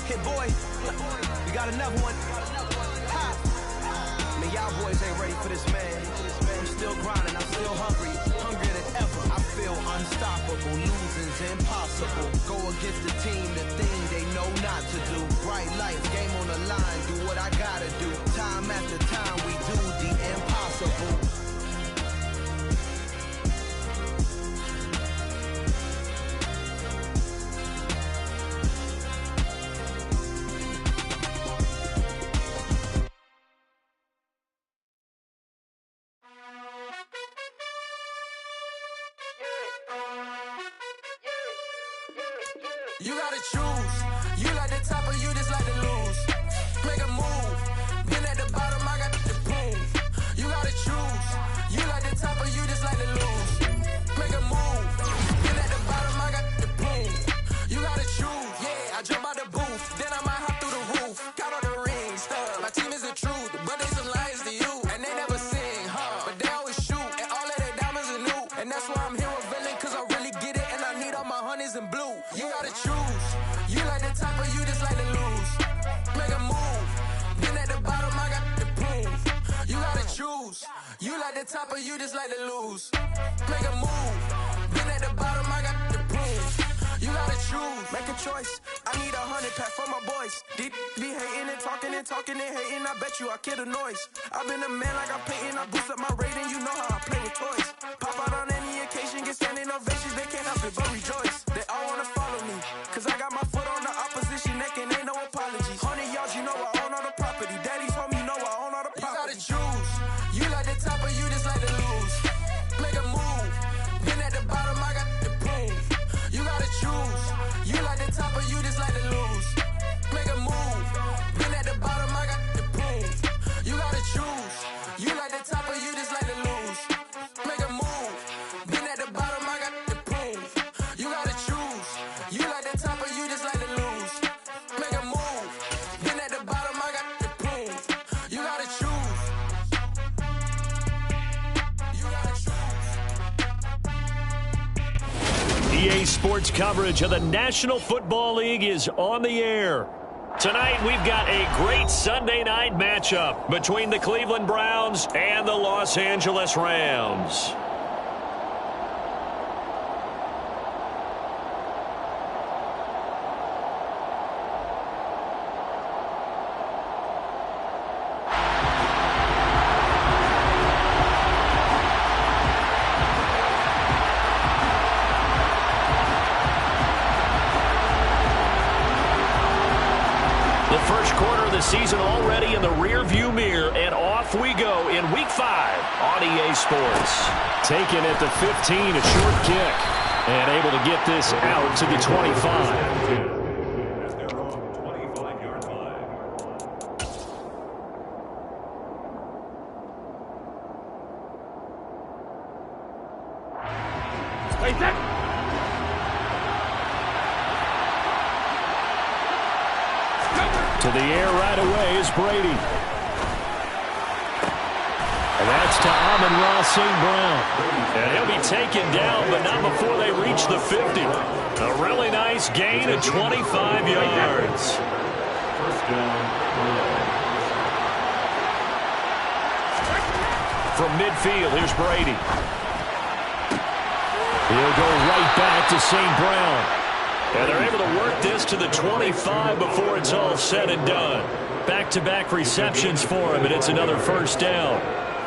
Hit boy, we got another one. Ha! Man, y'all boys ain't ready for this, man. I'm still grinding, I'm still hungry, hungrier than ever. I feel unstoppable, losing's impossible. Go against the team, the thing they know not to do. Bright light, game on the line, do what I gotta do. Time after time, we do the impossible. You gotta choose. You like the top or you just like to lose. Make a move. Been at the bottom, I got the proof. You gotta choose. You like the top or you just like to lose. Make a move. Been at the bottom, I got the proof. You gotta choose. Yeah, I jump out the booth. Then I might hop through the roof. Count all the rings. My team is the truth, but they some liars to you. And they never sing, but they always shoot. And all of their diamonds are new. And that's why I'm here with Villain, cause I really get it. And I need all my honeys in blue. You gotta choose. You like the top or you just like to lose. Make a move. Been at the bottom, I got the proof. You gotta choose. You like the top or you just like to lose. Make a move. Been at the bottom, I got the proof. You gotta choose. Make a choice. I need 100 pack for my boys. Deep be hating and talking and hating. I bet you I kill the noise. I've been a man like I'm painting. I boost up my rating. You know how I play with toys. Pop out on any occasion, get standing ovations. They can't help it but rejoice. They all wanna follow me, cause I got my foot on the opposition neck and ain't no apologies. 100 yards, you know I own all the property. Daddy's home, you know I own all the property. You gotta choose. You like the top or you just like to lose. Make a move. Been at the bottom, I got the proof. You gotta choose. You like the top or you just like to lose. Make a move. Been at the bottom, I got the proof. You gotta choose. You like the top or you just like to lose. Make a move. Been at the bottom, I got the proof. You gotta choose. You like the top or you just like to lose. Make a move. Been at the bottom, I got the proof. You gotta choose. You gotta choose. EA Sports coverage of the National Football League is on the air. Tonight, we've got a great Sunday night matchup between the Cleveland Browns and the Los Angeles Rams. Season already in the rear-view mirror, and off we go in Week 5 on EA Sports. Taken at the 15, a short kick, and able to get this out to the 25. To the air right away is Brady. And that's to Amon-Ra St. Brown. And he'll be taken down, but not before they reach the 50. A really nice gain of 25 yards. From midfield, here's Brady. He'll go right back to St. Brown. And they're able to work this to the 25 before it's all said and done. Back-to-back receptions for him, and it's another first down.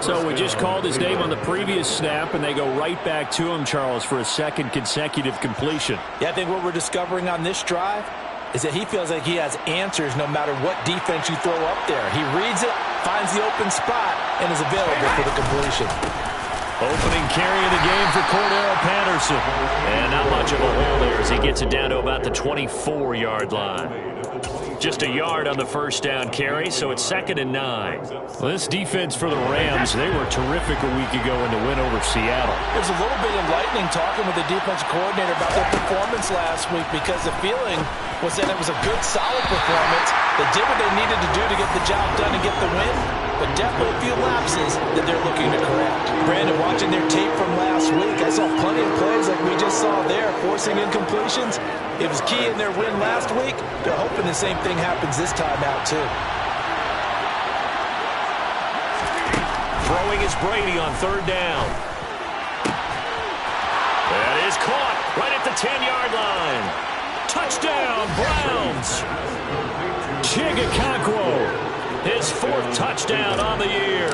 So we just called his name on the previous snap, and they go right back to him, Charles, for a second consecutive completion. Yeah, I think what we're discovering on this drive is that he feels like he has answers no matter what defense you throw up there. He reads it, finds the open spot, and is available for the completion. Opening carry of the game for Cordero Patterson. And not much of a hole there as he gets it down to about the 24-yard line. Just a yard on the first down carry, so it's 2nd and 9. Well, this defense for the Rams, they were terrific a week ago in the win over Seattle. It was a little bit enlightening talking with the defensive coordinator about their performance last week, because the feeling was that it was a good, solid performance. They did what they needed to do to get the job done and get the win. but definitely a few lapses that they're looking to correct. Brandon, watching their tape from last week, I saw plenty of plays like we just saw there, forcing incompletions. It was key in their win last week. They're hoping the same thing happens this time out, too. Throwing is Brady on third down. That is caught right at the 10-yard line. Touchdown, Browns. Chigakonkwo, his 4th touchdown on the year.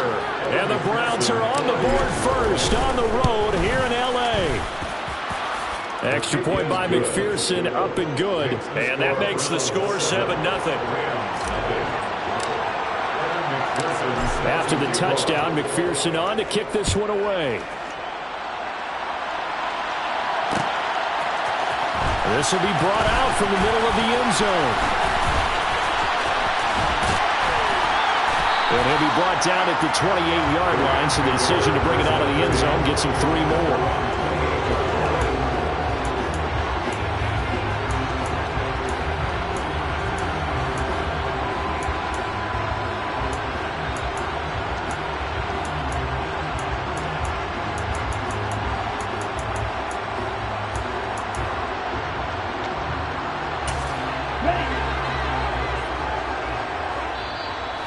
And the Browns are on the board first on the road here in L.A. Extra point by McPherson, up and good. And that makes the score 7-0. After the touchdown, McPherson on to kick this one away. This will be brought out from the middle of the end zone. And he'll be brought down at the 28-yard line, so the decision to bring it out of the end zone gets him 3 more.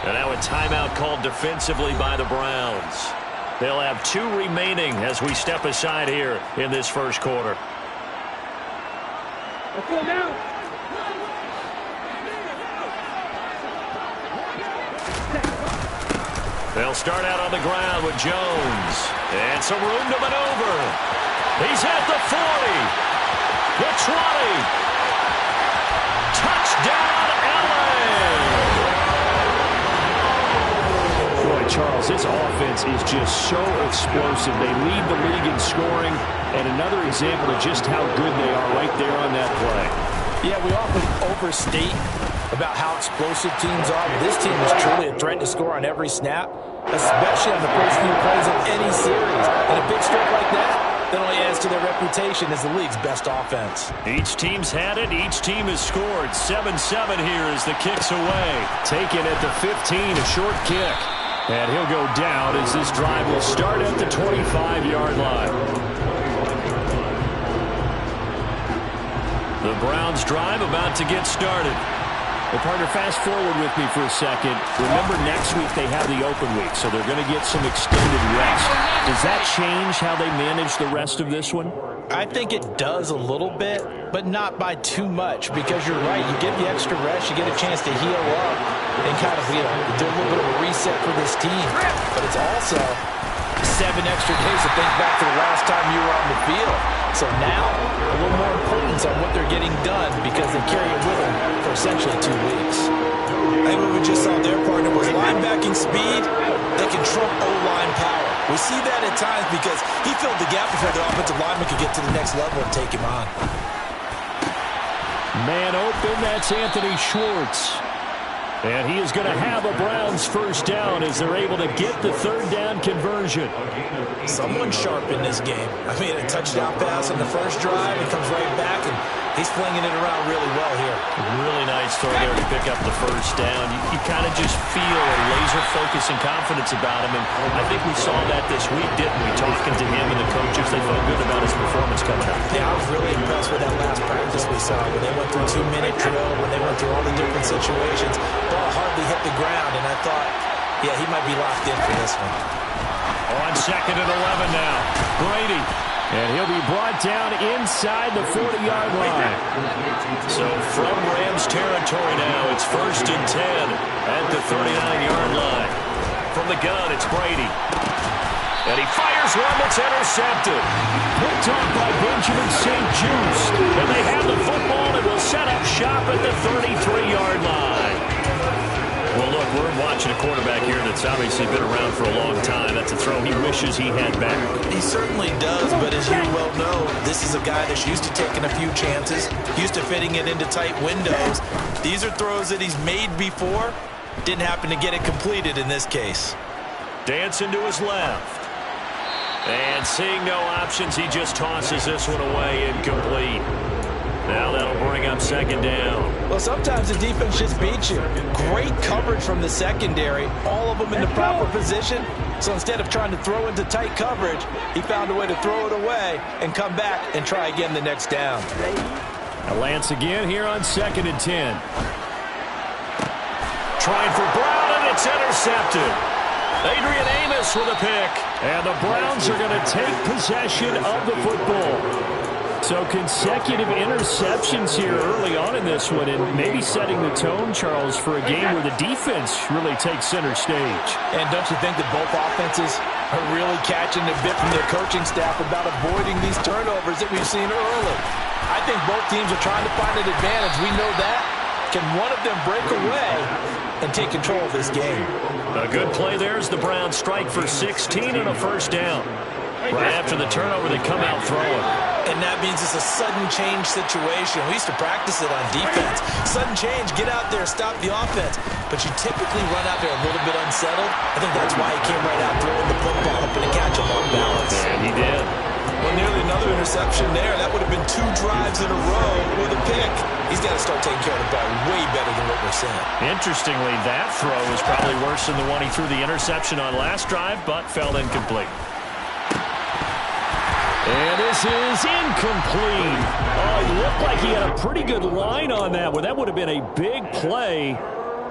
And now a timeout called defensively by the Browns. They'll have 2 remaining as we step aside here in this first quarter. They'll start out on the ground with Jones. And some room to maneuver. He's at the 40. The 20. Touchdown, LA! Charles, this offense is just so explosive. They lead the league in scoring, and another example of just how good they are right there on that play. Yeah, we often overstate about how explosive teams are, but this team is truly a threat to score on every snap, especially on the first few plays of any series. And a big stroke like that only adds to their reputation as the league's best offense. Each team's had it. Each team has scored. 7-7 here as the kick's away. Taken at the 15, a short kick. And he'll go down as this drive will start at the 25-yard line. The Browns drive about to get started. Well, partner, fast forward with me for a second. Remember, next week they have the open week, so they're going to get some extended rest. Does that change how they manage the rest of this one? I think it does a little bit, but not by too much, because you're right. You get the extra rest, you get a chance to heal up and kind of, do a little bit of a reset for this team. But it's also 7 extra days to think back to the last time you were on the field. So now, a little more importance on what they're getting done because they carry it with them for essentially 2 weeks. I think what we just saw their partner was linebacking speed that can trump O-line power. We see that at times because he filled the gap before the offensive lineman could get to the next level and take him on. Man open, that's Anthony Schwartz. And he is going to have a Browns first down as they're able to get the 3rd down conversion. Someone sharp in this game. I mean, a touchdown pass on the first drive. He comes right back, and he's flinging it around really well here. Really nice throw there to pick up the first down. You kind of just feel a laser focus and confidence about him. And I think we saw that this week, didn't we? Talking to him and the coaches, they felt good about his performance coming up. Yeah, I was really impressed with that last practice we saw when they went through 2-minute drill, when they went through all the different situations. Ball hardly hit the ground, and I thought, yeah, he might be locked in for this one. On 2nd and 11 now, Brady. And he'll be brought down inside the 40-yard line. So from Rams territory now, it's 1st and 10 at the 39-yard line. From the gun, it's Brady. And he fires one that's intercepted. Picked off by Benjamin St-Juste. And they have the football and will set up shop at the 33-yard line. Well, look, we're watching a quarterback here that's obviously been around for a long time. That's a throw he wishes he had back. He certainly does, but as you well know, this is a guy that's used to taking a few chances, used to fitting it into tight windows. These are throws that he's made before. Didn't happen to get it completed in this case. Dancing to his left. And seeing no options, he just tosses this one away incomplete. Now that'll bring up second down. Well, sometimes the defense just beats you. Great coverage from the secondary, all of them in the proper position. So instead of trying to throw into tight coverage, he found a way to throw it away and come back and try again the next down. Now Lance again here on 2nd and 10. Trying for Brown, and it's intercepted. Adrian Amos with a pick. And the Browns are going to take possession of the football. So consecutive interceptions here early on in this one, and maybe setting the tone, Charles, for a game where the defense really takes center stage. And don't you think that both offenses are really catching a bit from their coaching staff about avoiding these turnovers that we've seen early? I think both teams are trying to find an advantage. We know that. Can one of them break away and take control of this game? A good play there as the Browns strike for 16 and a first down. Right after the turnover, they come out throwing. And that means it's a sudden change situation. We used to practice it on defense. Sudden change, get out there, stop the offense. But you typically run out there a little bit unsettled. I think that's why he came right out throwing the football, hoping to catch him off balance. And he did. Well, nearly another interception there. That would have been 2 drives in a row with a pick. He's got to start taking care of the ball way better than what we're seeing. Interestingly, that throw was probably worse than the one he threw the interception on last drive, but fell incomplete. And this is incomplete. Oh, he looked like he had a pretty good line on that one. That would have been a big play,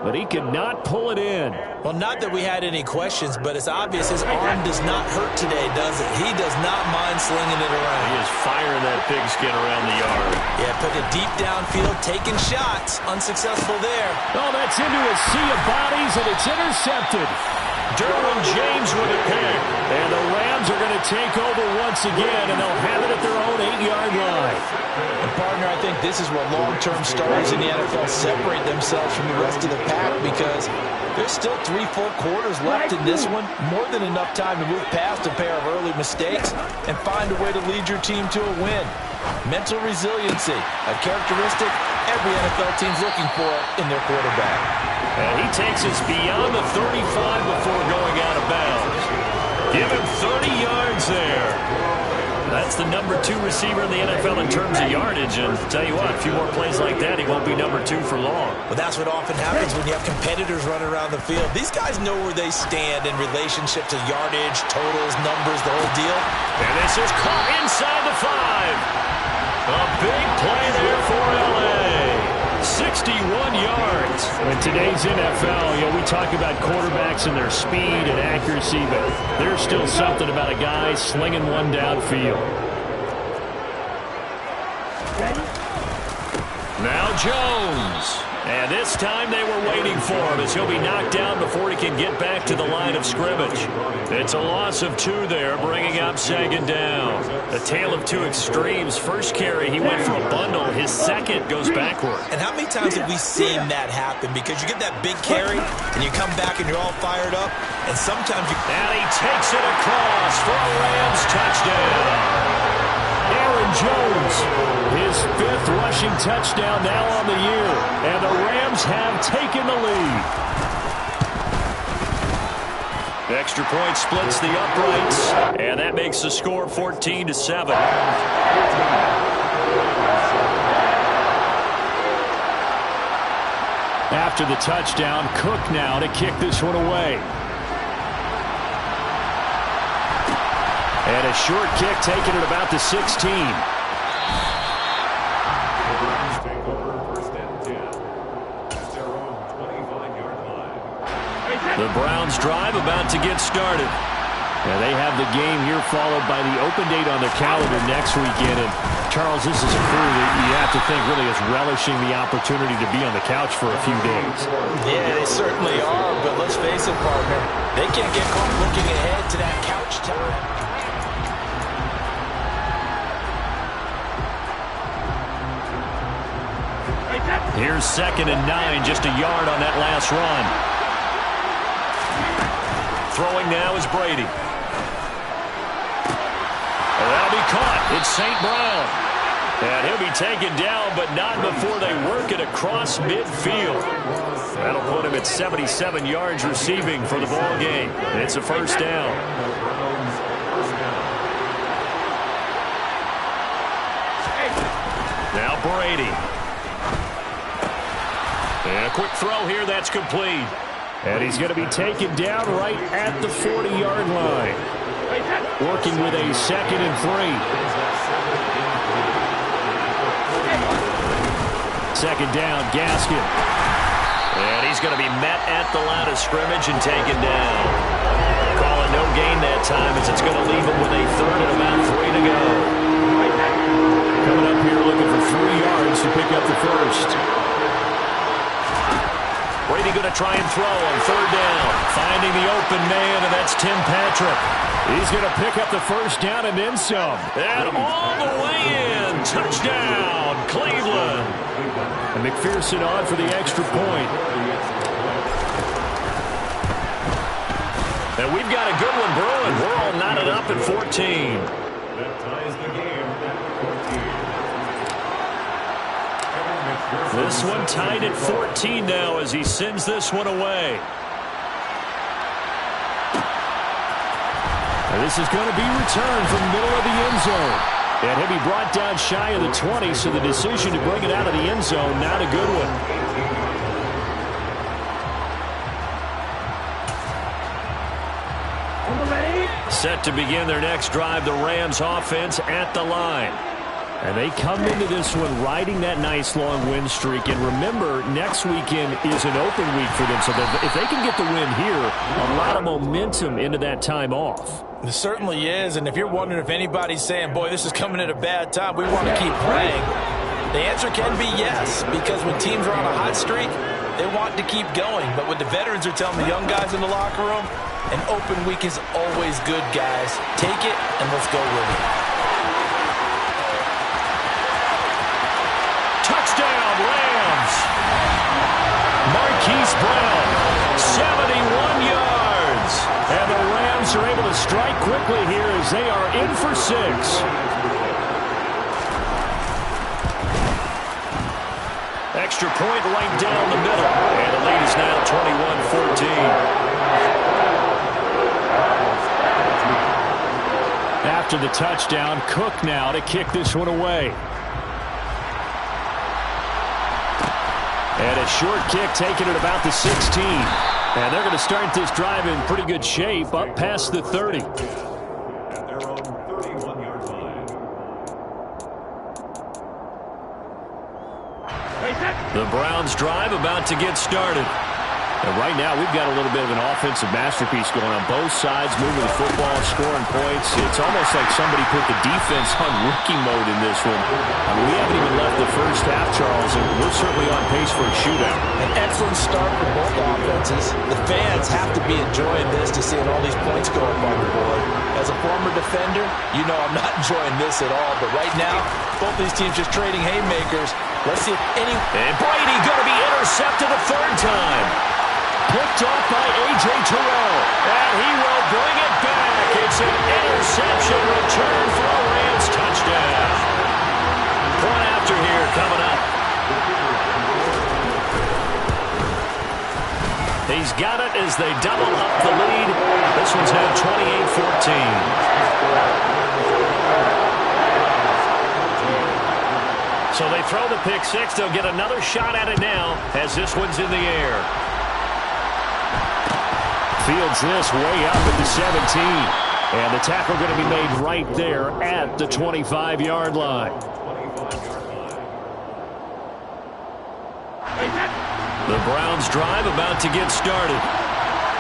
but he could not pull it in. Well, not that we had any questions, but it's obvious his arm does not hurt today, does it? He does not mind slinging it around. He is firing that pigskin around the yard. Yeah, put it deep downfield, taking shots. Unsuccessful there. Oh, that's into a sea of bodies, and it's intercepted. Derwin James with a pick. And the Rams are going to take over once again, and they'll have it at their own 8-yard line. And partner, I think this is where long-term stars in the NFL separate themselves from the rest of the pack, because there's still 3 full quarters left in this one. More than enough time to move past a pair of early mistakes and find a way to lead your team to a win. Mental resiliency, a characteristic every NFL team's looking for in their quarterback. And he takes us beyond the 35 before going out of bounds. Give him 30 yards there. That's the number 2 receiver in the NFL in terms of yardage. And tell you what, a few more plays like that, he won't be number 2 for long. Well, that's what often happens when you have competitors running around the field. These guys know where they stand in relationship to yardage, totals, numbers, the whole deal. And this is caught inside the 5. A big play there for L.A. 61 yards. In today's NFL, we talk about quarterbacks and their speed and accuracy, but there's still something about a guy slinging one downfield. Now Jones. And this time they were waiting for him as he'll be knocked down before he can get back to the line of scrimmage. It's a loss of 2 there, bringing up second down. A tale of 2 extremes. First carry, he went for a bundle. His second goes backward. And how many times have we seen that happen? Because you get that big carry, and you come back and you're all fired up, and sometimes you... And he takes it across for a Rams touchdown. Aaron Jones, his 5th rushing touchdown now on the year, and the Rams have taken the lead. The extra point splits the uprights, and that makes the score 14-7. After the touchdown, Cook now to kick this one away. And a short kick taken at about the 16. The Browns drive about to get started. And they have the game here followed by the open date on their calendar next weekend. And Charles, this is a crew that you have to think really is relishing the opportunity to be on the couch for a few days. Yeah, they certainly are, but let's face it, partner. They can't get caught looking ahead to that couch time. Here's 2nd and 9, just a yard on that last run. Throwing now is Brady. And that'll be caught. It's St. Brown. And he'll be taken down, but not before they work it across midfield. That'll put him at 77 yards receiving for the ball game. It's a first down. Now Brady. And a quick throw here that's complete. And he's going to be taken down right at the 40-yard line. Working with a 2nd and 3. Second down, Gaskin. And he's going to be met at the line of scrimmage and taken down. Calling no gain that time as it's going to leave him with a 3rd and about 3 to go. Coming up here looking for 3 yards to pick up the first. Brady going to try and throw on 3rd down. Finding the open man, and that's Tim Patrick. He's going to pick up the first down and then some. And all the way in. Touchdown, Cleveland. And McPherson on for the extra point. And we've got a good one brewing. We're all knotted up at 14. That ties the game at 14. This one tied at 14 now as he sends this one away. And this is going to be returned from the middle of the end zone. And he'll be brought down shy of the 20, so the decision to bring it out of the end zone, not a good one. Set to begin their next drive, the Rams offense at the line. And they come into this one riding that nice long win streak. And remember, next weekend is an open week for them. So if they can get the win here, a lot of momentum into that time off. It certainly is. And if you're wondering if anybody's saying, boy, this is coming at a bad time, we want to keep playing, the answer can be yes. Because when teams are on a hot streak, they want to keep going. But what the veterans are telling the young guys in the locker room, an open week is always good, guys. Take it and let's go with it. Touchdown, Rams. Marquise Brown, 71 yards. And the Rams are able to strike quickly here as they are in for 6. Extra point right down the middle. And the lead is now 21-14. After the touchdown, Cook now to kick this one away. And a short kick taken at about the 16. And they're going to start this drive in pretty good shape up past the 30. At their own 31-yard line. The Browns drive about to get started. And right now, we've got a little bit of an offensive masterpiece going on. Both sides moving the football, scoring points. It's almost like somebody put the defense on rookie mode in this one. I mean, we haven't even left the first half, Charles, and we're certainly on pace for a shootout. An excellent start for both offenses. The fans have to be enjoying this to seeing all these points go up on the board. As a former defender, you know I'm not enjoying this at all. But right now, both these teams just trading haymakers. Let's see if any... And Brady going to be intercepted a 3rd time. Picked off by A.J. Terrell. And he will bring it back. It's an interception return for a Rams touchdown. Point after here coming up. He's got it as they double up the lead. This one's now 28-14. So they throw the pick 6. They'll get another shot at it now as this one's in the air. Fields this way up at the 17. And the tackle going to be made right there at the 25-yard line. The Browns drive about to get started.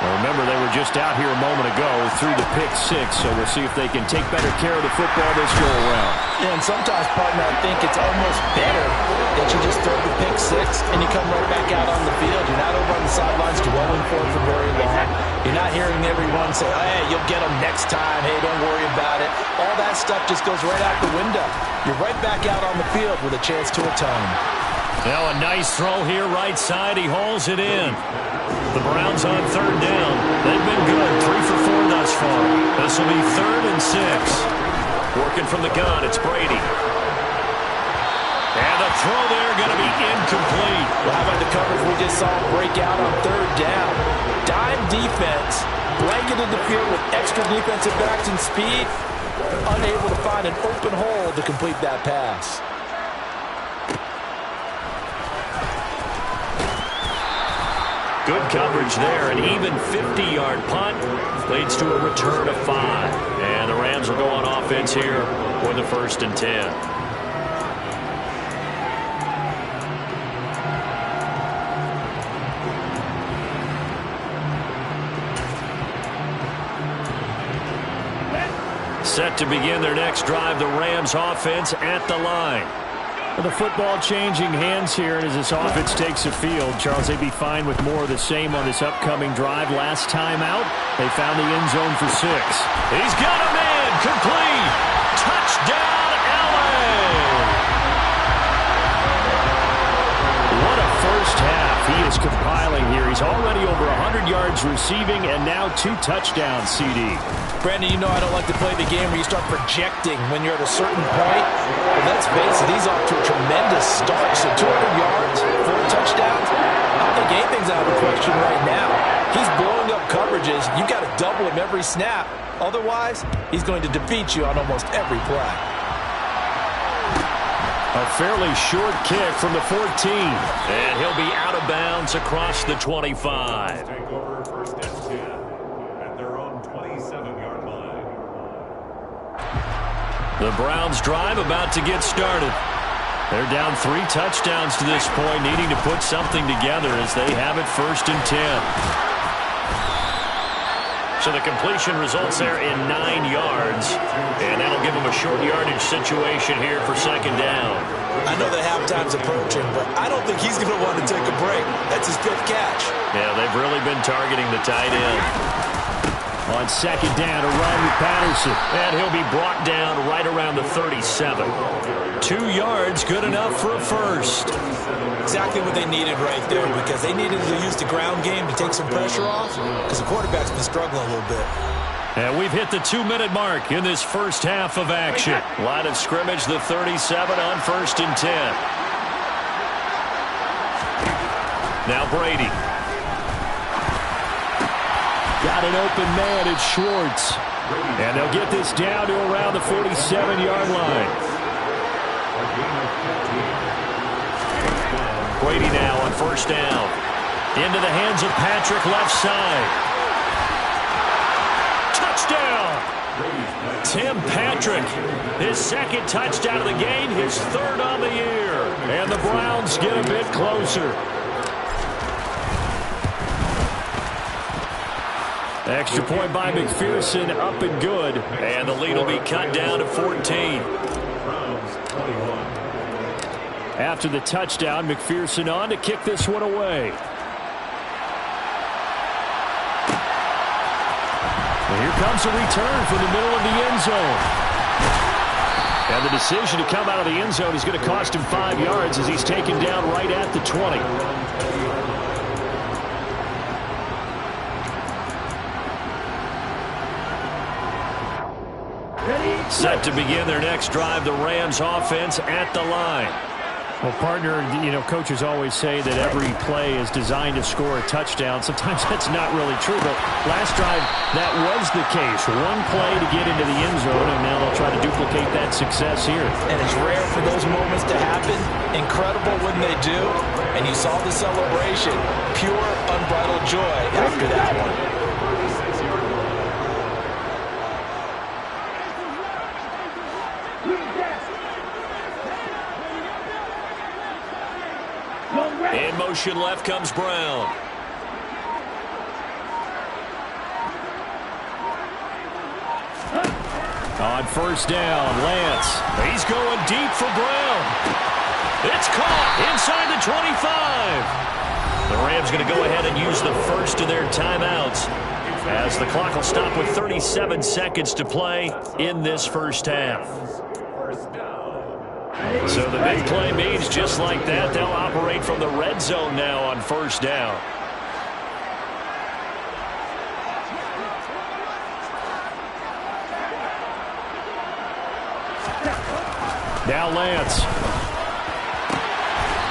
Well, remember, they were just out here a moment ago through the pick 6, so we'll see if they can take better care of the football this go-around. Yeah, and sometimes, partner, I think it's almost better that you just throw the pick 6 and you come right back out on the field. You're not over on the sidelines dwelling for it for very long. You're not hearing everyone say, hey, you'll get them next time. Hey, don't worry about it. All that stuff just goes right out the window. You're right back out on the field with a chance to atone. Now a nice throw here right side. He hauls it in. The Browns on 3rd down. They've been good. 3 for 4 thus far. This will be 3rd and 6. Working from the gun, it's Brady. And the throw there going to be incomplete. Well, how about the coverage we just saw break out on 3rd down? Dime defense, blanketed the field with extra defensive backs and speed, unable to find an open hole to complete that pass. Good coverage there. An even 50-yard punt leads to a return of 5. And the Rams will go on offense here for the 1st and 10. Set to begin their next drive, the Rams offense at the line. The football changing hands here, and as this offense takes the field, Charles, they'd be fine with more of the same on this upcoming drive. Last time out, they found the end zone for 6. He's got a man, complete, touchdown, LA! What a first half he is compiling here. He's already over 100 yards receiving and now 2 touchdowns, CD. Brandon, you know I don't like to play the game where you start projecting when you're at a certain point. But let's face it, he's off to a tremendous start. So 200 yards, 4 touchdowns. I don't think anything's out of the question right now. He's blowing up coverages. You've got to double him every snap. Otherwise, he's going to defeat you on almost every play. A fairly short kick from the 14. And he'll be out of bounds across the 25. Take over 1st and 10 at their own 27-yard line. The Browns drive about to get started. They're down 3 touchdowns to this point, needing to put something together as they have it 1st and 10. So the completion results there in 9 yards, and that'll give them a short yardage situation here for 2nd down. I know that halftime's approaching, but I don't think he's going to want to take a break. That's his 5th catch. Yeah, they've really been targeting the tight end. On 2nd down, a run with Patterson. And he'll be brought down right around the 37. 2 yards, good enough for a first. Exactly what they needed right there, because they needed to use the ground game to take some pressure off, because the quarterback's been struggling a little bit. And we've hit the 2-minute mark in this first half of action. Line of scrimmage, the 37 on 1st and 10. Now Brady. Got an open man, it's Schwartz. And they'll get this down to around the 47-yard line. Brady now on 1st down. Into the hands of Patrick, left side. Touchdown! Tim Patrick, his 2nd touchdown of the game, his 3rd on the year. And the Browns get a bit closer. Extra point by McPherson, up and good. And the lead will be cut down to 14. After the touchdown, McPherson on to kick this one away. And here comes a return from the middle of the end zone. And the decision to come out of the end zone is going to cost him 5 yards as he's taken down right at the 20. Set to begin their next drive, the Rams offense at the line. Well, partner, you know, coaches always say that every play is designed to score a touchdown. Sometimes that's not really true, but last drive, that was the case. One play to get into the end zone, and now they'll try to duplicate that success here. And it's rare for those moments to happen. Incredible when they do. And you saw the celebration. Pure, unbridled joy after that one. In motion left comes Brown. On 1st down, Lance. He's going deep for Brown. It's caught inside the 25. The Rams going to go ahead and use the first of their timeouts as the clock will stop with 37 seconds to play in this first half. So the big play means just like that, they'll operate from the red zone now on 1st down. Now Lance.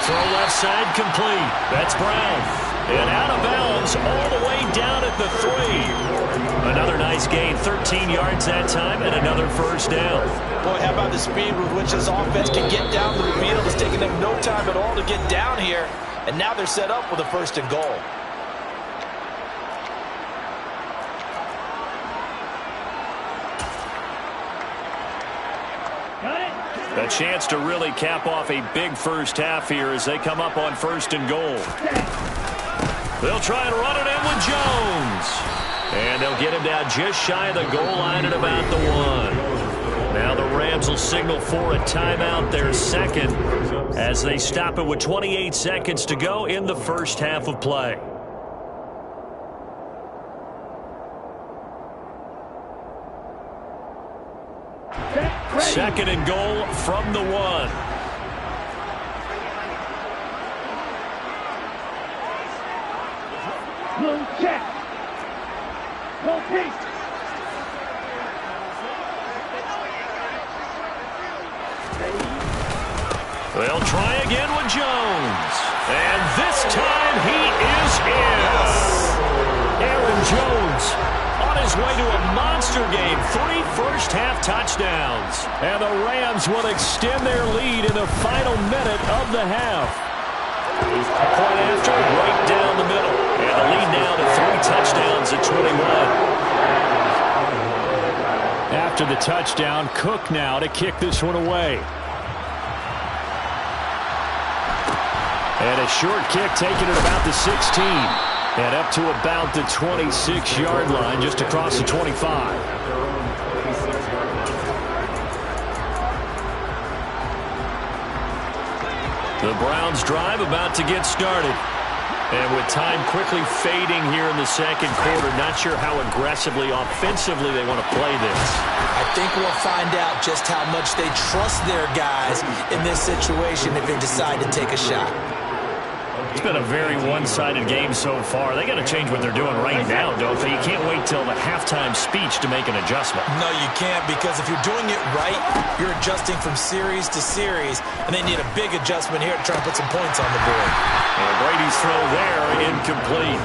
Throw left side complete. That's Brown. And out of bounds all the way down at the 3. Another nice gain, 13 yards that time, and another 1st down. Boy, how about the speed with which this offense can get down to the field? It's taken them no time at all to get down here, and now they're set up with a 1st and goal. A chance to really cap off a big first half here as they come up on 1st and goal. They'll try and run it in with Jones. And they'll get him down just shy of the goal line at about the 1. Now the Rams will signal for a timeout, their second, as they stop it with 28 seconds to go in the first half of play. Second and goal from the 1. Check. Go Pete. They'll try again with Jones. And this time he is in. Aaron Jones on his way to a monster game. 3 first-half touchdowns. And the Rams will extend their lead in the final minute of the half. Point after, right down the middle. And the lead now to 3 touchdowns at 21. After the touchdown, Cook now to kick this one away. And a short kick taken at about the 16. And up to about the 26-yard line, just across the 25. The Browns drive about to get started. And with time quickly fading here in the second quarter, not sure how aggressively, offensively they want to play this. I think we'll find out just how much they trust their guys in this situation if they decide to take a shot. It's been a very one-sided game so far. They got to change what they're doing right now, don't they? You can't wait till the halftime speech to make an adjustment. No, you can't, because if you're doing it right, you're adjusting from series to series, and they need a big adjustment here to try and put some points on the board. And Brady's throw there, incomplete.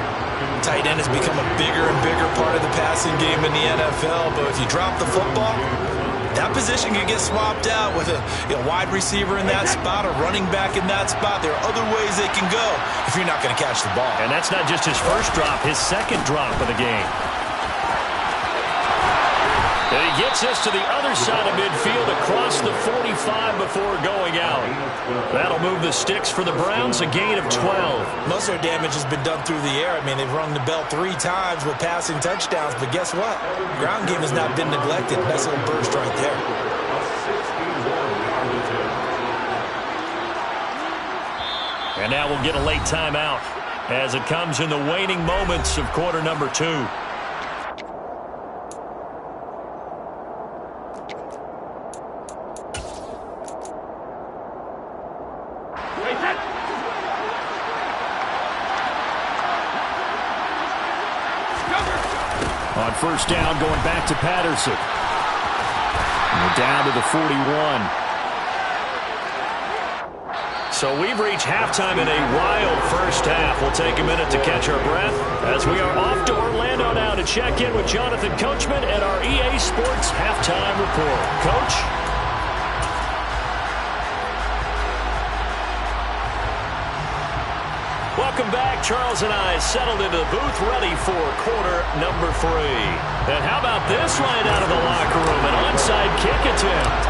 Tight end has become a bigger and bigger part of the passing game in the NFL, but if you drop the football, that position can get swapped out with a wide receiver in that spot, a running back in that spot. There are other ways they can go if you're not going to catch the ball. And that's not just his first drop, his second drop of the game. And he gets us to the other side of midfield across the 45 before going out. That'll move the sticks for the Browns, a gain of 12. Most of their damage has been done through the air. I mean, they've rung the bell 3 times with passing touchdowns, but guess what? Ground game has not been neglected. Nice little burst right there. And now we'll get a late timeout as it comes in the waning moments of quarter number 2. On first down, going back to Patterson. And we're down to the 41. So we've reached halftime in a wild first half. We'll take a minute to catch our breath as we are off to Orlando now to check in with Jonathan Coachman at our EA Sports Halftime Report. Coach? Welcome back. Charles and I settled into the booth ready for quarter number 3. And how about this right out of the locker room? An onside kick attempt.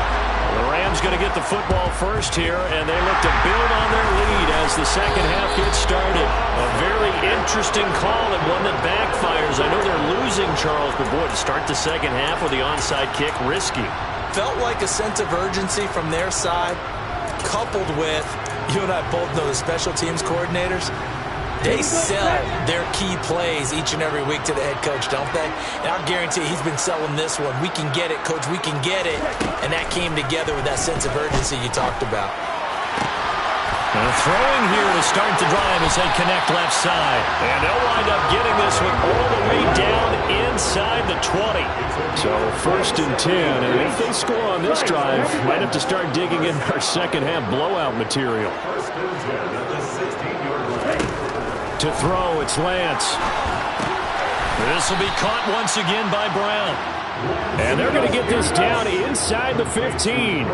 The Rams going to get the football first here, and they look to build on their lead as the second half gets started. A very interesting call and one that backfires. I know they're losing, Charles, but boy, to start the second half with the onside kick, risky. Felt like a sense of urgency from their side, coupled with, you and I both know the special teams coordinators. They sell their key plays each and every week to the head coach, don't they? And I'll guarantee he's been selling this one. We can get it, coach, we can get it. And that came together with that sense of urgency you talked about. And throwing here to start the drive as they connect left side. And they'll wind up getting this one all the way down inside the 20. So first and 10, and if they score on this drive, might have to start digging in our second half blowout material. To throw, it's Lance. This will be caught once again by Brown. And they're going to get this down inside the 15.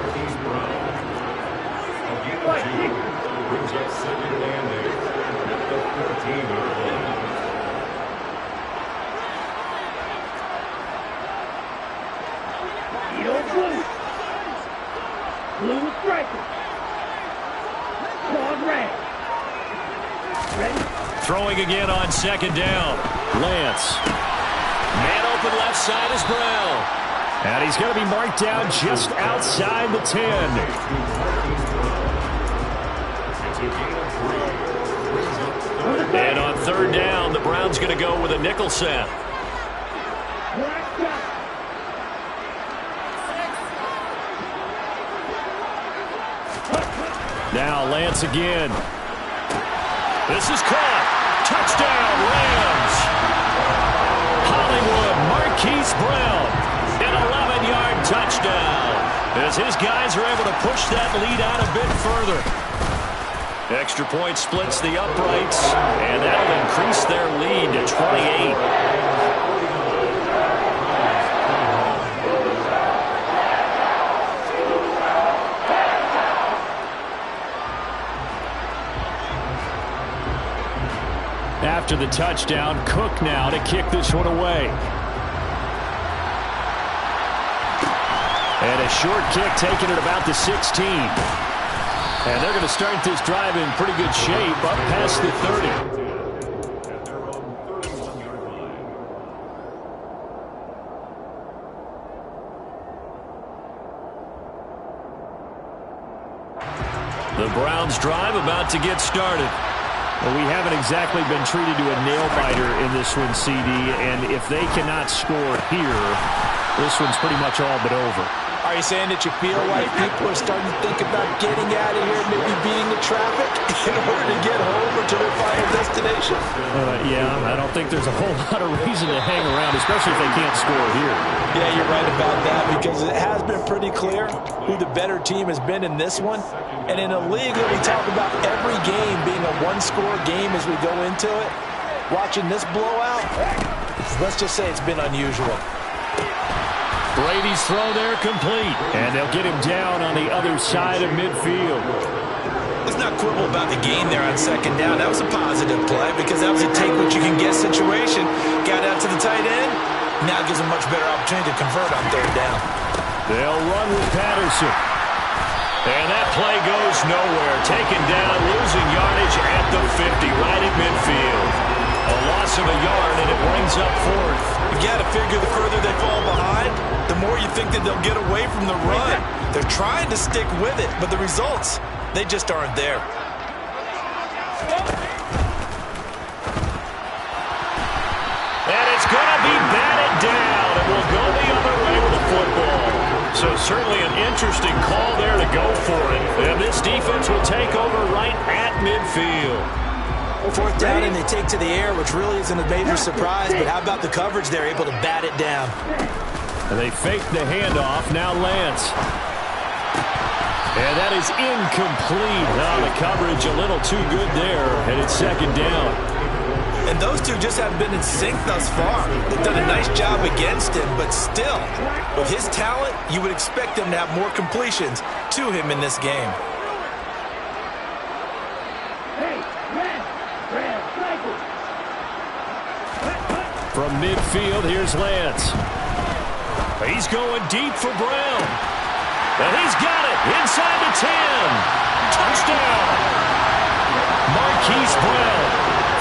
Brings up second and 8 at the 14-yard line. Blue Throwing again on second down. Lance. Man open left side is Brown. And he's going to be marked down just outside the 10. And on third down, the Browns going to go with a nickel set. Now Lance again. This is caught. Touchdown, Rams. Hollywood, Marquise Brown. An 11-yard touchdown. As his guys are able to push that lead out a bit further. Extra point splits the uprights, and that'll increase their lead to 28. After the touchdown, Cook now to kick this one away. And a short kick taken at about the 16. And they're going to start this drive in pretty good shape up past the 30. The Browns drive about to get started. Well, we haven't exactly been treated to a nail-biter in this one, CD, and if they cannot score here, this one's pretty much all but over. Are you saying that you feel like people are starting to think about getting out of here, maybe beating the traffic in order to get home or to their final destination? Yeah, I don't think there's a whole lot of reason to hang around, especially if they can't score here. Yeah, you're right about that, because it has been pretty clear who the better team has been in this one. And in a league that we talk about every game being a one-score game as we go into it, watching this blowout, let's just say it's been unusual. Brady's throw there complete, and they'll get him down on the other side of midfield. Let's not quibble about the gain there on second down. That was a positive play because that was a take-what-you-can-get situation. Got out to the tight end. Now gives a much better opportunity to convert on third down. They'll run with Patterson. And that play goes nowhere. Taken down, losing yardage at the 50, right at midfield. A loss of a yard, and it brings up fourth. You got to figure the further they fall behind, the more you think that they'll get away from the run. They're trying to stick with it, but the results, they just aren't there. And it's going to be batted down, and we'll go the other way with the football. So certainly an interesting call there to go for it. And this defense will take over right at midfield. Fourth down, and they take to the air, which really isn't a major surprise, but how about the coverage? They're able to bat it down. And they fake the handoff. Now Lance. And that is incomplete. Now the coverage a little too good there, and it's second down. And those two just haven't been in sync thus far. They've done a nice job against him, but still, with his talent, you would expect them to have more completions to him in this game. From midfield, here's Lance. He's going deep for Brown. And he's got it inside the 10. Touchdown. Marquise Brown,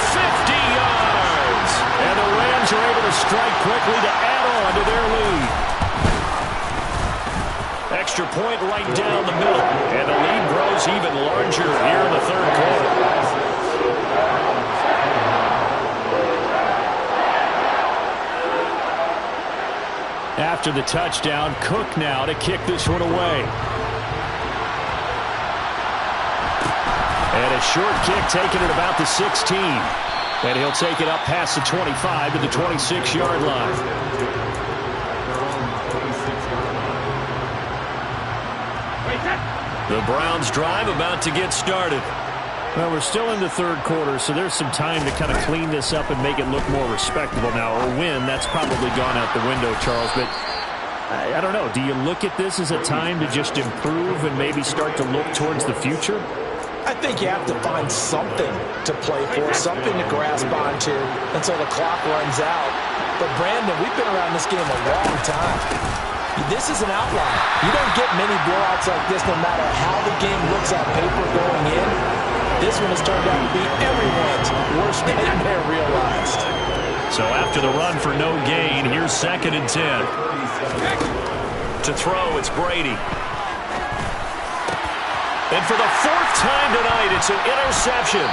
50 yards. And the Rams are able to strike quickly to add on to their lead. Extra point right down the middle. And the lead grows even larger here in the third quarter. After the touchdown, Cook now to kick this one away. And a short kick taken at about the 16. And he'll take it up past the 25 to the 26-yard line. The Browns drive about to get started. Well, we're still in the third quarter, so there's some time to kind of clean this up and make it look more respectable now. Or win, that's probably gone out the window, Charles. But I don't know. Do you look at this as a time to just improve and maybe start to look towards the future? I think you have to find something to play for, something to grasp onto until the clock runs out. But, Brandon, we've been around this game a long time. This is an outlier. You don't get many blowouts like this no matter how the game looks on paper going in. This one has turned out to be everyone's after the run for no gain. Here's 2nd and 10. To throw, it's Brady. And for the 4th time tonight, it's an interception.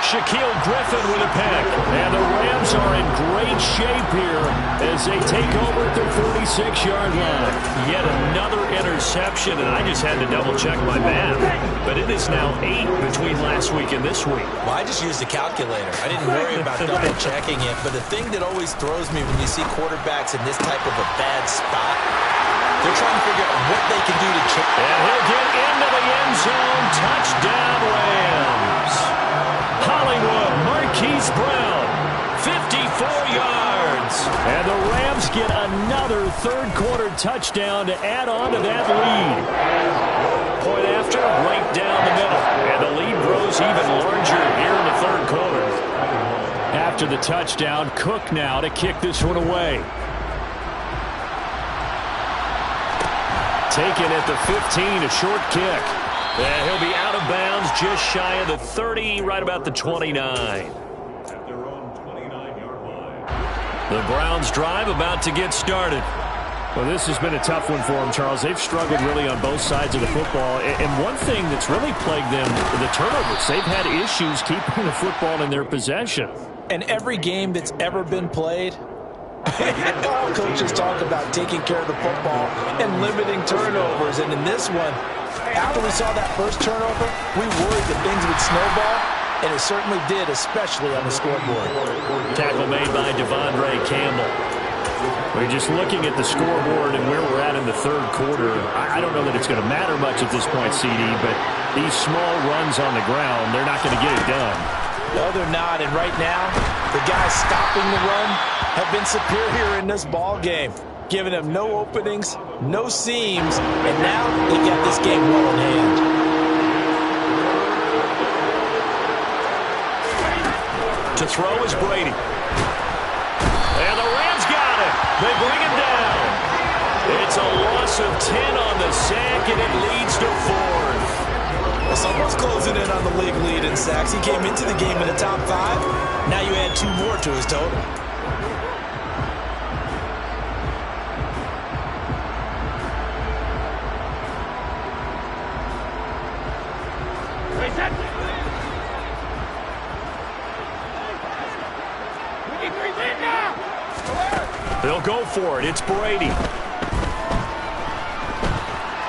Shaquill Griffin with a pick. And the Rams are in great shape here as they take over at the 46-yard line. Yet another interception, and I just had to double-check my math. But it is now 8 between last week and this week. Well, I just used a calculator. I didn't worry about double-checking it. But the thing that always throws me when you see quarterbacks in this type of a bad spot, they're trying to figure out what they can do to change. And he'll get into the end zone. Touchdown, Rams. Hollywood, Marquise Brown, 54 yards. And the Rams get another third-quarter touchdown to add on to that lead. Point after, right down the middle. And the lead grows even larger here in the third quarter. After the touchdown, Cook now to kick this one away. Taken at the 15, a short kick. And he'll be out of bounds just shy of the 30, right about the 29. At their own 29-yard line. The Browns drive about to get started. Well, this has been a tough one for them, Charles. They've struggled really on both sides of the football. And one thing that's really plagued them, the turnovers. They've had issues keeping the football in their possession. And every game that's ever been played, all coaches talk about taking care of the football and limiting turnovers. And in this one, after we saw that first turnover, we worried that things would snowball, and it certainly did, especially on the scoreboard. Tackle made by Devondre Campbell. We're just looking at the scoreboard and where we're at in the third quarter. I don't know that it's going to matter much at this point, CD, but these small runs on the ground, they're not going to get it done. No, they're not, and right now, the guys stopping the run have been superior in this ball game, giving them no openings, no seams, and now they've got this game well in hand. To throw is Brady. And the Rams got it. They bring him down. It's a loss of 10 on the sack, and it leads to 4th. Well, someone's closing in on the league lead in sacks. He came into the game in the top 5. Now you add 2 more to his total. They'll go for it. It's Brady.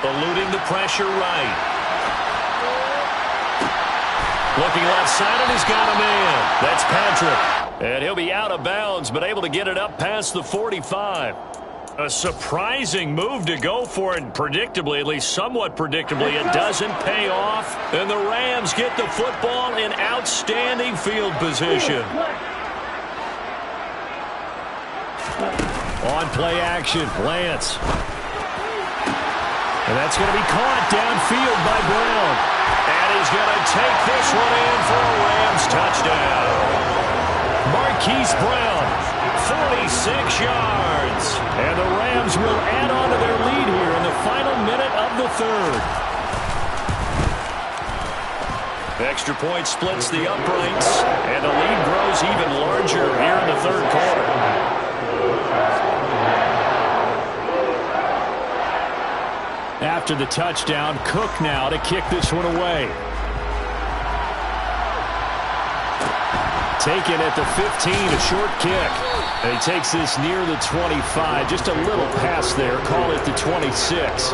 Eluding the pressure right. Looking left side, and he's got a man. That's Patrick. And he'll be out of bounds, but able to get it up past the 45. A surprising move to go for it, predictably, at least somewhat predictably. It doesn't pay off, and the Rams get the football in outstanding field position. On play action, Lance. And that's going to be caught downfield by Brown. And he's going to take this one in for a Rams touchdown. Marquise Brown, 46 yards. And the Rams will add on to their lead here in the final minute of the third. Extra point splits the uprights, and the lead grows even larger here in the third quarter. After the touchdown, Cook now to kick this one away. Taken at the 15, a short kick. And he takes this near the 25, just a little pass there. Call it the 26.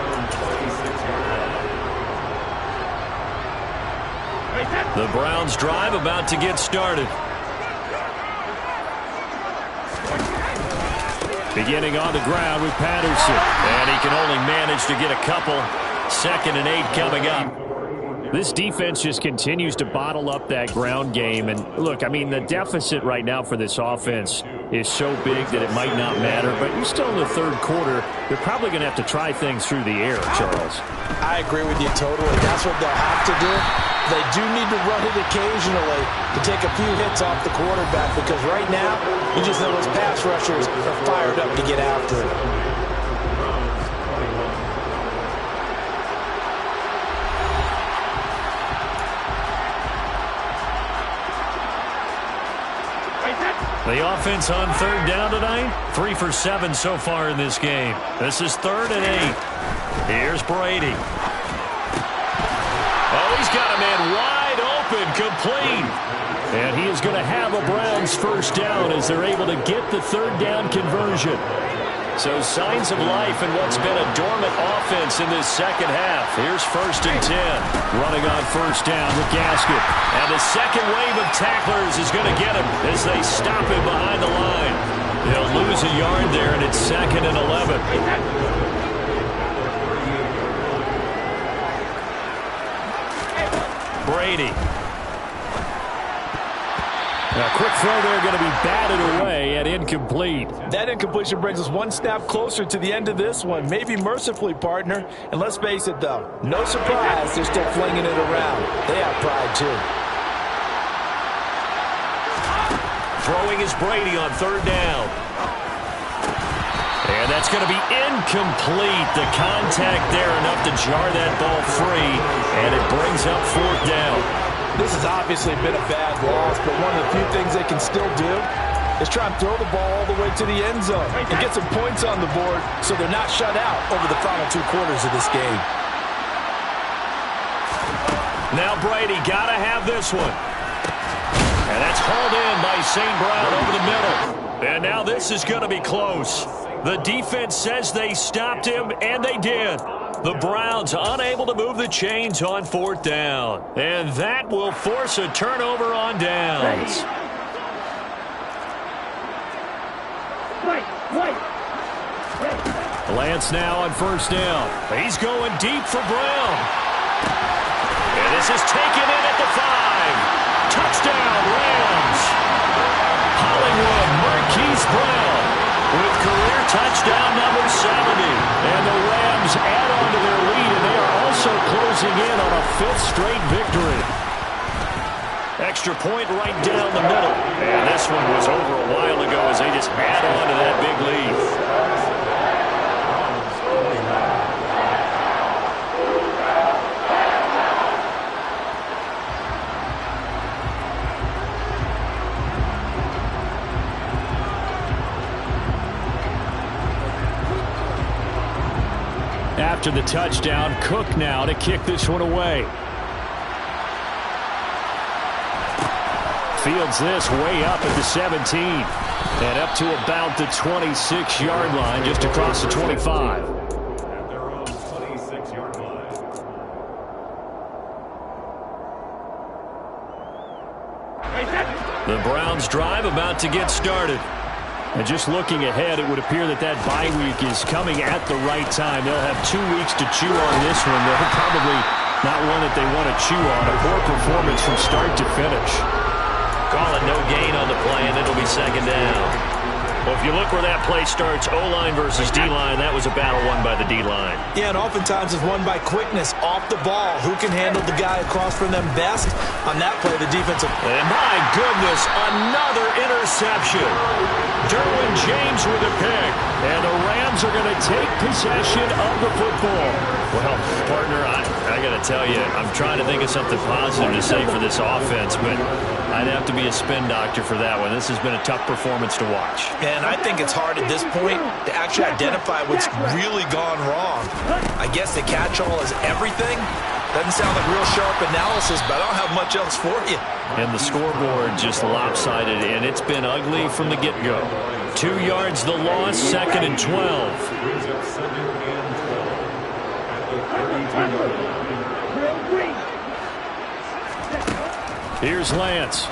The Browns drive about to get started. Beginning on the ground with Patterson. And he can only manage to get a couple. 2nd and 8 coming up. This defense just continues to bottle up that ground game. And look, I mean, the deficit right now for this offense is so big that it might not matter. But you're still in the third quarter. They're probably going to have to try things through the air, Charles. I agree with you totally. That's what they'll have to do. They do need to run it occasionally to take a few hits off the quarterback, because right now, you just know those pass rushers are fired up to get after it. The offense on third down tonight, 3 for 7 so far in this game. This is 3rd and 8. Here's Brady. Oh, he's got a man wide open, complete. And he is going to have a Browns first down as they're able to get the third down conversion. So signs of life in what's been a dormant offense in this second half. Here's 1st and 10. Running on first down with Gaskin. And the second wave of tacklers is going to get him as they stop him behind the line. They'll lose a yard there, and it's 2nd and 11. Brady. A quick throw there going to be batted away and incomplete. That incompletion brings us one snap closer to the end of this one. Maybe mercifully, partner. And let's face it, though, no surprise they're still flinging it around. They have pride, too. Throwing is Brady on third down. And that's going to be incomplete. The contact there enough to jar that ball free. And it brings up 4th down. This has obviously been a bad loss, but one of the few things they can still do is try and throw the ball all the way to the end zone and get some points on the board so they're not shut out over the final 2 quarters of this game. Now Brady got to have this one. And that's hauled in by St. Brown over the middle. And now this is going to be close. The defense says they stopped him, and they did. The Browns unable to move the chains on 4th down. And that will force a turnover on downs. Lance now on first down. He's going deep for Brown. And this is taken in at the 5. Touchdown, Rams. Hollywood Marquise Brown with career touchdown number 70. And the Rams add on to their lead, and they are also closing in on a 5th straight victory. Extra point right down the middle. And this one was over a while ago as they just add on to that big lead. After the touchdown, Cook now to kick this one away. Fields this way up at the 17. And up to about the 26-yard line, just across the 25. At their own 26-yard line. The Browns drive about to get started. And just looking ahead, it would appear that bye week is coming at the right time. They'll have 2 weeks to chew on this one. They're probably not one that they want to chew on. A poor performance from start to finish. Call it no gain on the play, and it'll be 2nd down. Well, if you look where that play starts, O-line versus D-line, that was a battle won by the D-line. Yeah, and oftentimes it's won by quickness off the ball. Who can handle the guy across from them best? On that play, the defensive. And my goodness, another interception. Derwin James with a pick. And the Rams are going to take possession of the football. Well, partner, I got to tell you, I'm trying to think of something positive to say for this offense, but I'd have to be a spin doctor for that one. This has been a tough performance to watch. And I think it's hard at this point to actually identify what's really gone wrong. I guess the catch-all is everything. Doesn't sound like real sharp analysis, but I don't have much else for you. And the scoreboard just lopsided, and it's been ugly from the get-go. 2 yards the loss, 2nd and 12. Brings up 2nd and 12. At the 32-yard line. Here's Lance.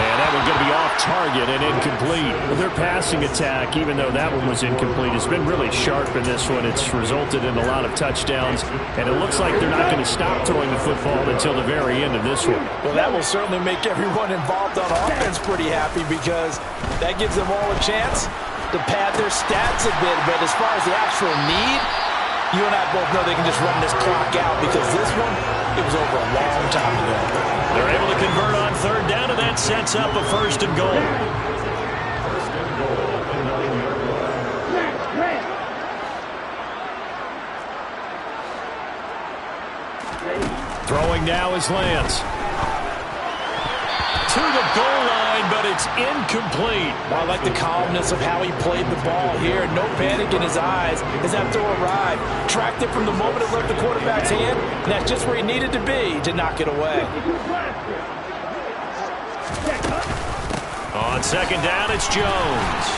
And that one's going to be off target and incomplete. Their passing attack, even though that one was incomplete, has been really sharp in this one. It's resulted in a lot of touchdowns, and it looks like they're not going to stop throwing the football until the very end of this one. Well, that will certainly make everyone involved on offense pretty happy because that gives them all a chance to pad their stats a bit. But as far as the actual need, you and I both know they can just run this clock out because this one, it was over a long time ago. They're able to convert on third down, and that sets up a 1st and goal. First and goal at the 9-yard line. Throwing now is Lance. To the goal line, but it's incomplete. I like the calmness of how he played the ball here. No panic in his eyes as that throw arrived. Tracked it from the moment it left the quarterback's hand, and that's just where he needed to be to knock it away. On second down, it's Jones.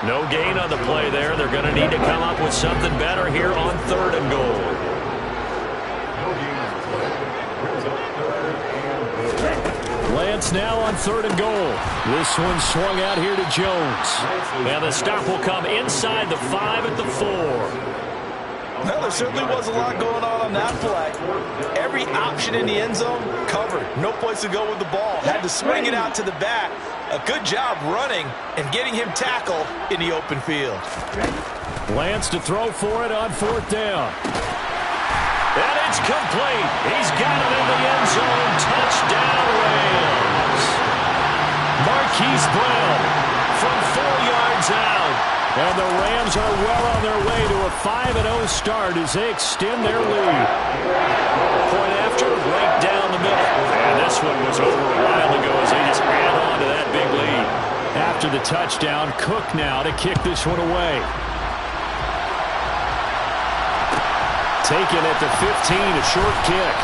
No gain on the play there. They're going to need to come up with something better here on 3rd and goal. Lance now on 3rd and goal. This one swung out here to Jones. And the stop will come inside the 5 at the 4. Well, there certainly was a lot going on that play. Every option in the end zone covered. No place to go with the ball. Had to swing it out to the back. A good job running and getting him tackled in the open field. Lance to throw for it on 4th down. And it's complete. He's got it in the end zone. Touchdown, Rams. Marquise Brown from 4 yards out. And the Rams are well on their way to a 5-0 start as they extend their lead. Point after, right down the middle. And this one was over a while ago as they just add on to that big lead. After the touchdown, Cook now to kick this one away. Taken at the 15, a short kick.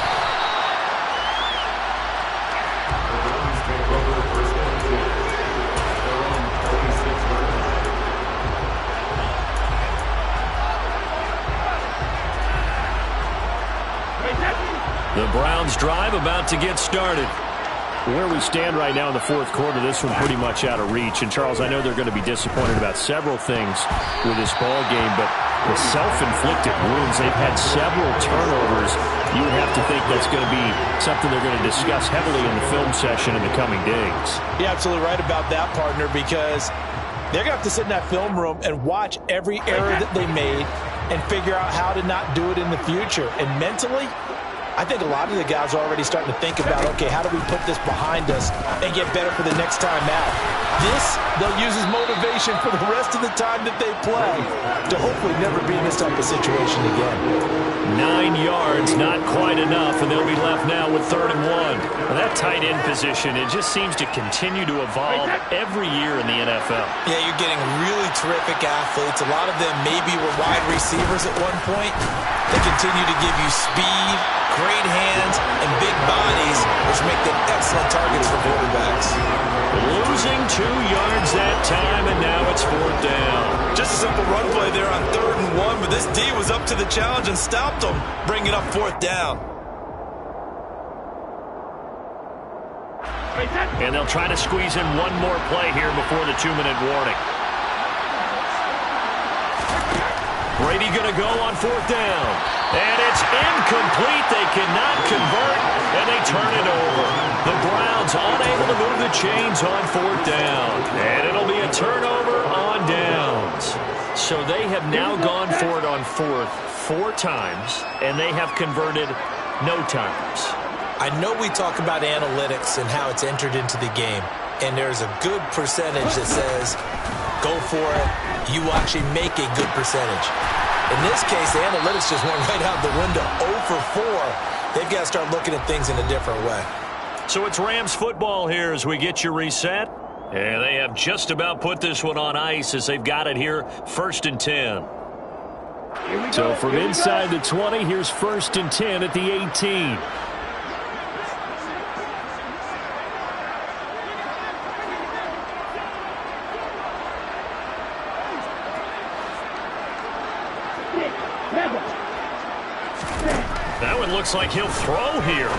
The Browns drive about to get started. Where we stand right now in the 4th quarter, this one pretty much out of reach. And, Charles, I know they're going to be disappointed about several things with this ball game, but the self-inflicted wounds, they've had several turnovers. You would have to think that's going to be something they're going to discuss heavily in the film session in the coming days. You're absolutely right about that, partner, because they're going to have to sit in that film room and watch every error that they made and figure out how to not do it in the future. And mentally, I think a lot of the guys are already starting to think about, okay, how do we put this behind us and get better for the next time out? This, they'll use as motivation for the rest of the time that they play to hopefully never be in this type of situation again. 9 yards, not quite enough, and they'll be left now with 3rd and 1. Well, that tight end position, it just seems to continue to evolve every year in the NFL. Yeah, you're getting really terrific athletes. A lot of them maybe were wide receivers at one point. They continue to give you speed, great hands, and big bodies, which make them excellent targets for quarterbacks. Losing 2 yards that time, and now it's 4th down. Just a simple run play there on 3rd and 1, but this D was up to the challenge and stopped them, bringing up 4th down. And they'll try to squeeze in one more play here before the 2-minute warning. Brady going to go on 4th down. And it's incomplete. They cannot convert, and they turn it over. The Browns unable to move the chains on 4th down. And it'll be a turnover on downs. So they have now gone for it on 4th 4 times, and they have converted no times. I know we talk about analytics and how it's entered into the game, and there's a good percentage that says, go for it, you will actually make a good percentage. In this case, the analytics just went right out the window. 0 for 4. They've got to start looking at things in a different way. So it's Rams football here as we get you reset. And they have just about put this one on ice as they've got it here, 1st and 10. So from inside the 20, here's 1st and 10 at the 18. That one looks like he'll throw here.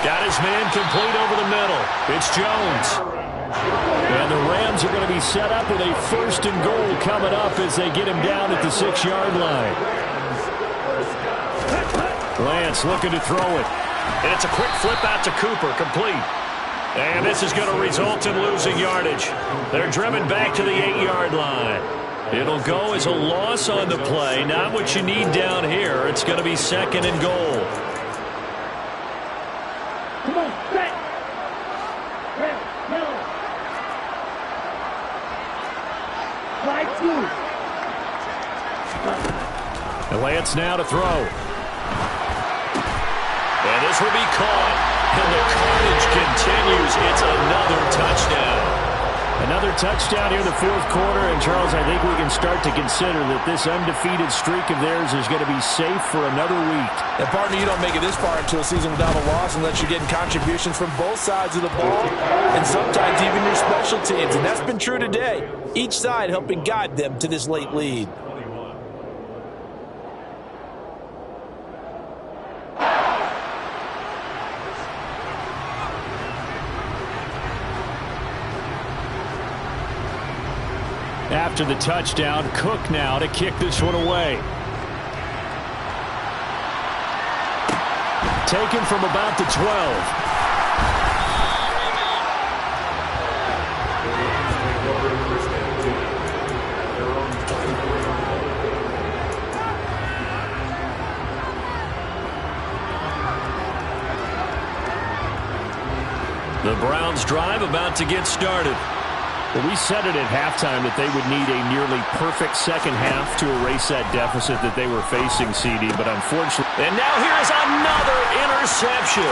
Got his man complete over the middle. It's Jones. And the Rams are going to be set up with a 1st and goal coming up as they get him down at the 6-yard line. Lance looking to throw it. And it's a quick flip out to Cooper, complete. And this is going to result in losing yardage. They're driven back to the 8-yard line. It'll go as a loss on the play. Not what you need down here. It's going to be 2nd and goal. Come on, set. No. Slide 2. And Lance now to throw. And this will be caught. And the carnage continues. It's another Another touchdown here in the fourth quarter. And, Charles, I think we can start to consider that this undefeated streak of theirs is going to be safe for another week. And, partner, you don't make it this far into a season without a loss unless you're getting contributions from both sides of the ball and sometimes even your special teams. And that's been true today. Each side helping guide them to this late lead. After the touchdown, Cook now to kick this one away. Taken from about the 12. The Browns drive about to get started. Well, we said it at halftime that they would need a nearly perfect second half to erase that deficit that they were facing, CD, but unfortunately. And now here's another interception.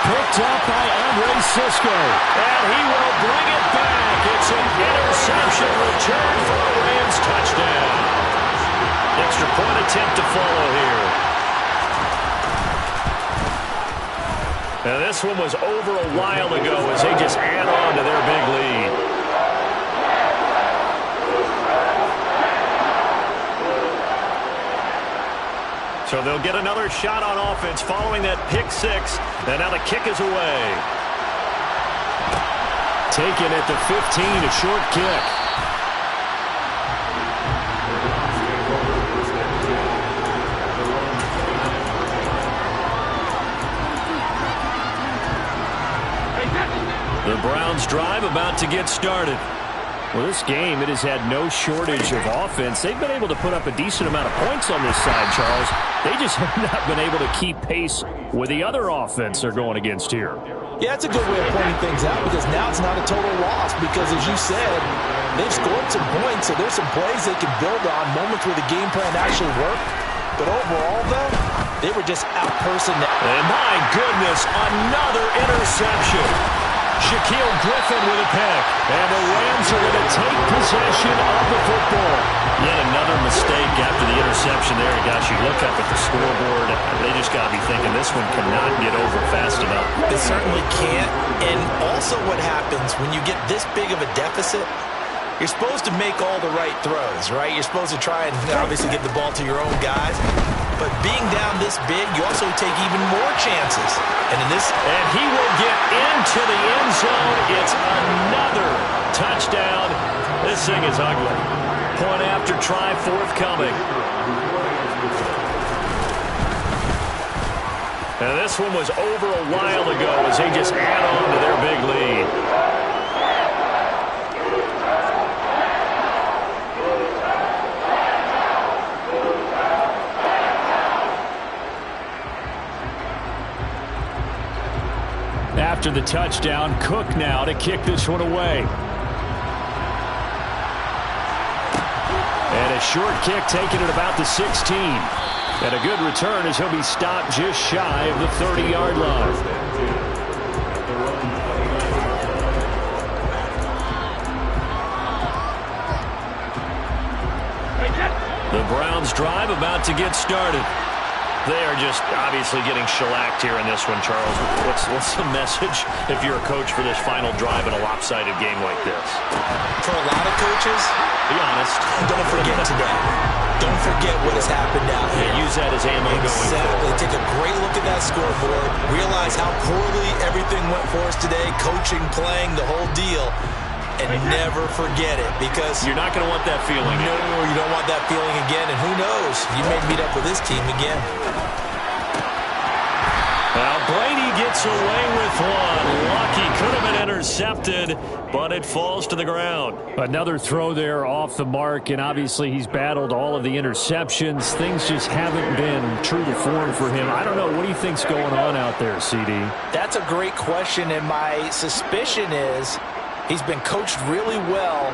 Picked up by Andre Cisco. And he will bring it back. It's an interception return for a Rams touchdown. Extra point attempt to follow here. Now this one was over a while ago as they just add on to their big lead. So they'll get another shot on offense following that pick six. And now the kick is away. Taken at the 15, a short kick. The Browns drive about to get started. Well, this game, it has had no shortage of offense. They've been able to put up a decent amount of points on this side, Charles. They just have not been able to keep pace with the other offense they're going against here. Yeah, it's a good way of pointing things out because now it's not a total loss because, as you said, they've scored some points, so there's some plays they can build on, moments where the game plan actually worked. But overall, though, they were just out-personned. And my goodness, another interception. Shaquille Griffin with a pick. And the Rams are going to take possession of the football. Yet another mistake after the interception there. And gosh, you look up at the scoreboard, they just got to be thinking this one cannot get over fast enough. It certainly can't. And also what happens when you get this big of a deficit, you're supposed to make all the right throws, right? You're supposed to try and obviously get the ball to your own guys. But being down this big, you also take even more chances. And he will get into the end zone. It's another touchdown. This thing is ugly. Point after try forthcoming. And this one was over a while ago as they just add on to their big lead. After the touchdown, Cook now to kick this one away. And a short kick taken at about the 16. And a good return as he'll be stopped just shy of the 30-yard line. The Browns drive about to get started. They are just obviously getting shellacked here in this one, Charles. What's the message if you're a coach for this final drive in a lopsided game like this? For a lot of coaches, be honest, don't forget today. Don't forget what has happened out here. Use that as ammo going forward. Take a great look at that scoreboard. Realize how poorly everything went for us today. Coaching, playing, the whole deal. And never forget it because you're not going to want that feeling. No, you don't want that feeling again. And who knows? You may meet up with this team again. Well, Brady gets away with one. Lucky, could have been intercepted, but it falls to the ground. Another throw there off the mark, and obviously he's battled all of the interceptions. Things just haven't been true to form for him. I don't know. What do you think's going on out there, CD? That's a great question, and my suspicion is he's been coached really well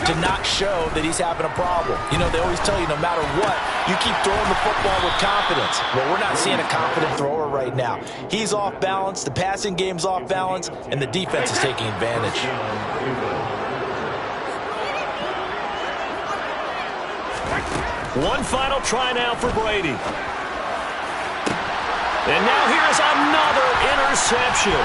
to not show that he's having a problem. You know, they always tell you no matter what, you keep throwing the football with confidence. Well, we're not seeing a confident thrower right now. He's off balance, the passing game's off balance, and the defense is taking advantage. One final try now for Brady. And now here's another interception.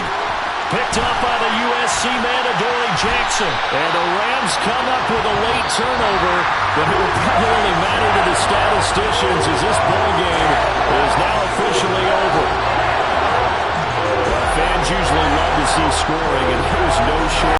Picked up by the USC man, Adoree Jackson. And the Rams come up with a late turnover, but it will probably matter to the statisticians as this ball game is now officially over. Fans usually love to see scoring, and there's no short.